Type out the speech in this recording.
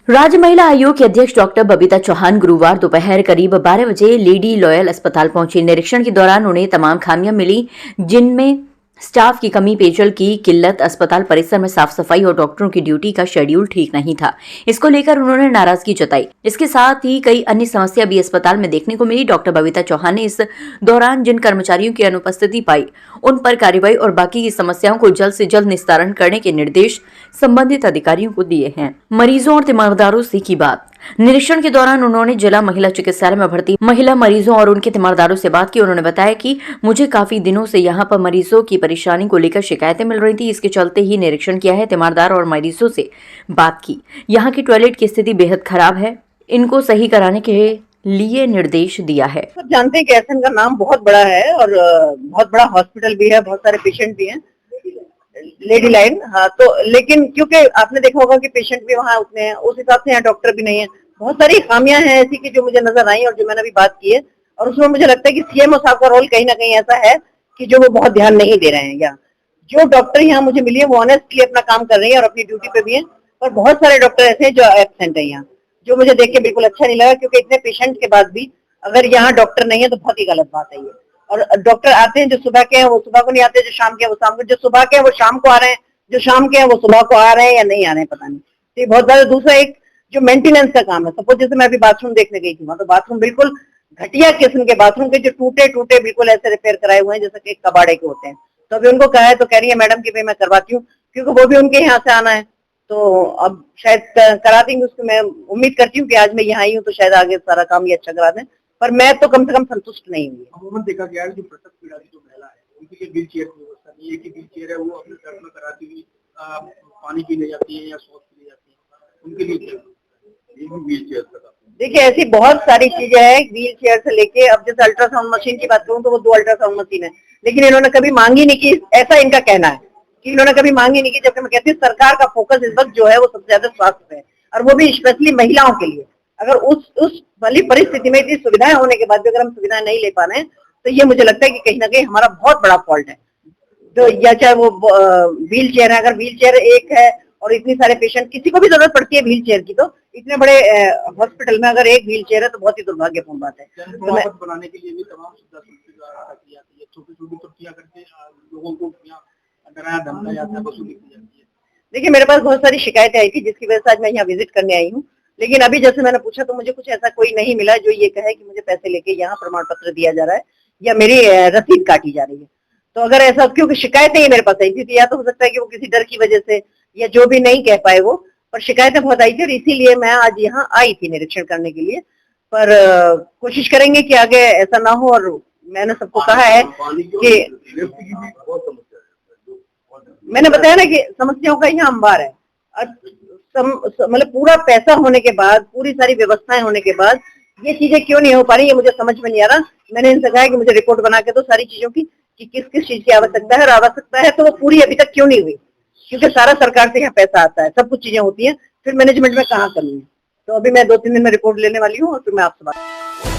राज्य महिला आयोग की अध्यक्ष डॉक्टर बबीता चौहान गुरुवार दोपहर करीब 12 बजे लेडी लॉयल अस्पताल पहुंची। निरीक्षण के दौरान उन्हें तमाम खामियां मिली, जिनमें स्टाफ की कमी, पेयजल की किल्लत, अस्पताल परिसर में साफ सफाई और डॉक्टरों की ड्यूटी का शेड्यूल ठीक नहीं था। इसको लेकर उन्होंने नाराजगी जताई। इसके साथ ही कई अन्य समस्या भी अस्पताल में देखने को मिली। डॉक्टर बबीता चौहान ने इस दौरान जिन कर्मचारियों की अनुपस्थिति पाई, उन पर कार्रवाई और बाकी की समस्याओं को जल्द से जल्द निस्तारण करने के निर्देश संबंधित अधिकारियों को दिए हैं। मरीजों और तीमारदारों से की बात। निरीक्षण के दौरान उन्होंने जिला महिला चिकित्सालय में भर्ती महिला मरीजों और उनके तीमारदारों से बात की। उन्होंने बताया कि मुझे काफी दिनों से यहाँ पर मरीजों की परेशानी को लेकर शिकायतें मिल रही थी। इसके चलते ही निरीक्षण किया है। तीमारदार और मरीजों से बात की। यहाँ की टॉयलेट की स्थिति बेहद खराब है, इनको सही कराने के लिए निर्देश दिया है। सब जानते हैं कि एहसन का नाम बहुत बड़ा है और बहुत बड़ा हॉस्पिटल भी है, बहुत सारे पेशेंट भी हैं, लेडी लाइन। हाँ, तो लेकिन क्योंकि आपने देखा होगा कि पेशेंट भी वहाँ उतने हैं, उस हिसाब से यहाँ डॉक्टर भी नहीं है। बहुत सारी खामियां हैं ऐसी की जो मुझे नजर आई और जो मैंने अभी बात की है, और उसमें मुझे लगता है कि सीएमओ साहब का रोल कहीं ना कहीं ऐसा है कि जो वो बहुत ध्यान नहीं दे रहे हैं। यहाँ जो डॉक्टर यहाँ मुझे मिली है वो ऑनेस्टली अपना काम कर रही है और अपनी ड्यूटी पे भी है, और बहुत सारे डॉक्टर ऐसे हैं जो एब्सेंट है यहाँ, जो मुझे देख के बिल्कुल अच्छा नहीं लगा। क्योंकि इतने पेशेंट के बाद भी अगर यहाँ डॉक्टर नहीं है तो बहुत ही गलत बात है ये। और डॉक्टर आते हैं, जो सुबह के हैं वो सुबह को नहीं आते, जो शाम के हैं वो शाम को, जो सुबह के हैं वो शाम को आ रहे हैं, जो शाम के हैं वो सुबह को आ रहे हैं या नहीं आ रहे हैं, पता नहीं। तो ये बहुत ज्यादा। दूसरा एक जो मेंटेनेंस का काम है, सपोज जैसे मैं अभी बाथरूम देखने गई थी, वहां तो बाथरूम बिल्कुल घटिया किस्म के बाथरूम के, जो टूटे टूटे बिल्कुल ऐसे रिपेयर कराए हुए हैं जैसे कि कबाड़े के होते हैं। तो अभी उनको कहा है तो कह रही है मैडम की भाई मैं करवाती हूँ, क्योंकि वो भी उनके यहाँ से आना है। तो अब शायद करा देंगे उसको। मैं उम्मीद करती हूँ कि आज मैं यहाँ आई हूँ तो शायद आगे सारा काम ये अच्छा करा दें, पर मैं तो कम से कम संतुष्ट नहीं हुई। अमूमन देखा गया है जो प्रसव पीड़ा की जो महिला है उनके लिए व्हील चेयर की व्यवस्था नहीं है कि व्हील चेयर है वो अपने घर में कराती हुई पानी पीने जाती है या शौच पीने जाती है, उनके लिए व्हील चेयर का। देखिए ऐसी बहुत सारी चीजें हैं, व्हील चेयर से लेके अब जैसे अल्ट्रासाउंड मशीन की बात करूं तो वो 2 अल्ट्रासाउंड मशीन है, लेकिन इन्होंने कभी मांगी नहीं की। ऐसा इनका कहना है कि इन्होंने कभी मांगी नहीं की, जबकि मैं कहती हूँ सरकार का फोकस इस वक्त जो है वो सबसे ज्यादा स्वास्थ्य पे है, और वो भी स्पेशली महिलाओं के लिए। अगर उस वाली परिस्थिति में इतनी सुविधाएं होने के बाद भी अगर हम सुविधाएं नहीं ले पा रहे हैं तो ये मुझे लगता है कि कहीं ना कहीं हमारा बहुत बड़ा फॉल्ट है। तो या चाहे वो व्हील चेयर है, अगर व्हील चेयर एक है और इतनी सारे पेशेंट, किसी को भी जरूरत पड़ती है व्हील चेयर की, तो इतने बड़े हॉस्पिटल में अगर एक व्हील चेयर है तो बहुत ही दुर्भाग्यपूर्ण बात है। तो मैं बनाने के लिए भी तमाम सुविधा की जाती है, छोटी छोटी त्रुटियां करके लोगों को डराया धमकाया जाता है, वसूली की जाती है। देखिए मेरे पास बहुत सारी शिकायतें आई थी जिसकी वजह से आज मैं यहाँ विजिट करने आई हूँ, लेकिन अभी जैसे मैंने पूछा तो मुझे कुछ ऐसा कोई नहीं मिला जो ये कहे कि मुझे पैसे लेके यहाँ प्रमाण पत्र दिया जा रहा है या मेरी रसीद काटी जा रही है। तो अगर ऐसा, क्योंकि शिकायतें ही मेरे पास आई थी, तो या तो हो सकता है कि वो किसी डर की वजह से या जो भी नहीं कह पाए वो, पर शिकायतें बहुत आई थी और इसीलिए मैं आज यहाँ आई थी निरीक्षण करने के लिए। पर कोशिश करेंगे कि आगे ऐसा ना हो, और मैंने सबको कहा है कि मैंने बताया ना कि समस्याओं का यहाँ अंबार है। मतलब पूरा पैसा होने के बाद, पूरी सारी व्यवस्थाएं होने के बाद ये चीजें क्यों नहीं हो पा रही, ये मुझे समझ में नहीं आ रहा। मैंने इनसे कहा कि मुझे रिपोर्ट बना के दो सारी चीजों की, कि किस किस चीज की आवश्यकता है, और आवश्यकता है तो वो पूरी अभी तक क्यों नहीं हुई, क्योंकि सारा सरकार से यहाँ पैसा आता है, सब कुछ चीजें होती हैं, फिर मैनेजमेंट में कहाँ कमी है। तो अभी मैं 2-3 दिन में रिपोर्ट लेने वाली हूँ और फिर मैं आपसे बात